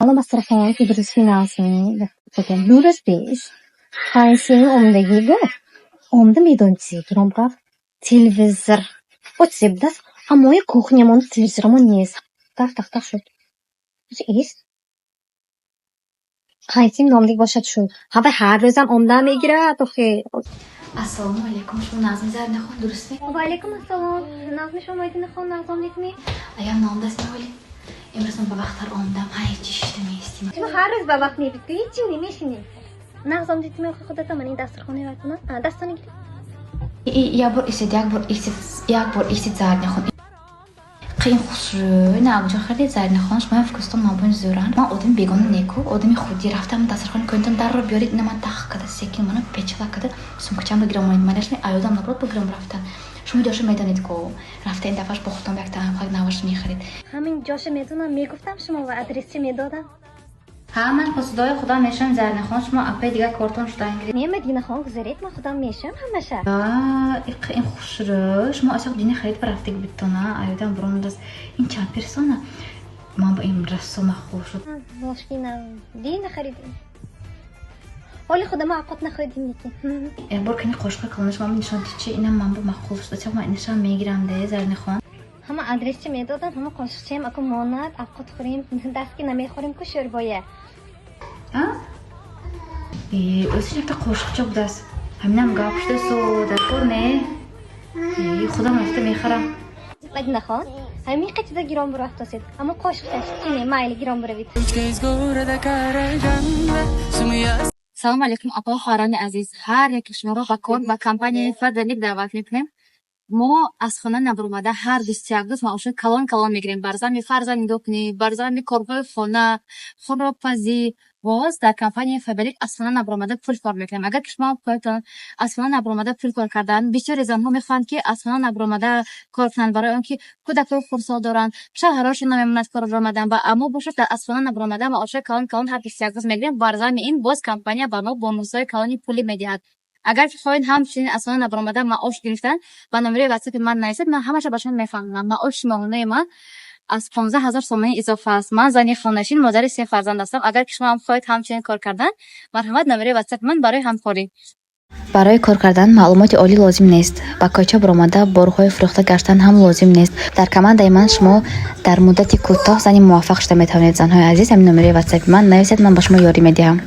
حالا مسرحان که درست فینانسمی بگم درست بیش تایسین عمدگی گفت عمده میدون چی گرام قف تلویزر o sebdas amoy kuchniamon televizormon نیست تق شد چی است قایتیم ناملیک باشد شد هوا هر روزم عمده میگیره تو خیر السلام علیکم شما نازم زر نخون درسته؟ و علیکم السلام نازم شما ایتی نخون نازم لیکنی ایام نام دست نولی امروز من با وقت هر آمدم هیچ اشتمیستیم شما هر روز با وقت میبیتی هیچی نمیشینی نازم دیتی میخواه خودتا من این دسترخونه برکنم دستانی گیری یا بر ایسید یک بار ایسید زر نخون قیم خسرو نه بچه خیلی زر نخونش من فکرستم مابون زوران من آدم بیگانه نیکو آدمی خودی رفتم دسترخونه کنتم در رو بیارید نه من تخ کده سکین منو پیچلا کده سمکچم بگیرم ماید منش نه ایادم نبرد بگیرم رفتن شما جاش میدانید که رفته این دفعهش بختم یک تا هم نوارش میخرید همین جاش میدونم میگفتم شما و ادرسی میدادم ها من خدای خدا میشم زر نخون شما اپای دیگه کارتون شده انگلیسی نیمه دیگه نخوام گذارید من خودم میشم همشه این خوش رو شما اصلا دینه خرید برافتی بیتونه ایادم برام دست این چند پرسونه من با این رسوم خوش شد مشکلی نه دین خریدیم ولی خودم عقد نخریدیم دیگه این بار کنی خوشقه کلمش من نشان چی اینم من با مخوف شده چه من نشان میگیرم ده زر نخون همه ادرسی میدادن همه قاشقچیم اکو ماند عقد خوریم دست که نمیخوریم که شوربایه ها اوسی نفت قاشقچه بود است همینم گاپشته سو در کور نه خودم رفته میخرم باید نخوان همین قطعه گرام برو افتاسید اما قاشقچه چینه مایل گرام بروید سلام علیکم آقا خاران عزیز هر یک شما رو با کمپانی فدرلیک دعوت میکنیم ما از خانه نبرومده هر 21 روز معاش کلان میگیریم برزمی فرزند دوکنی برزمی کارهای خانه خرابپزی باز در کمپانی فدرلیک از خانه نبرومده پول کار میکنیم اگر که شما خودتون از خانه نبرومده پول کار کردن بسیاری زنها میخوان که از خانه نبرومده کار کنن برای اون که کودک رو خرسا دارن شهرهاش نمیموند کار برآمدن و اما باشه در از خانه نبرومده معاش کلان هر 21 روز میگیریم برزمی این باز کمپانی با ما بونوسای کلانی پولی میدهد اگر که خواهید همچنین اصلا نبرآمده معاش گرفتن با نمره واتساپ من نیستید من همش باشون میفهمم معاش ماهانه من از 15000 تومان اضافه است من زنی خانه‌نشین مادر 3 فرزند هستم اگر که شما هم خواهید همچنین کار کردن مرحمت نمره واتساپ من برای همکاری برای کار کردن معلومات عالی لازم نیست با کاچه برآمده بارهای فروخته گشتن هم لازم نیست در کمند من شما در مدت کوتاه زنی موفق شده میتوانید زنهای عزیز همین نمره واتساپ من نویسید من با شما یاری میدهم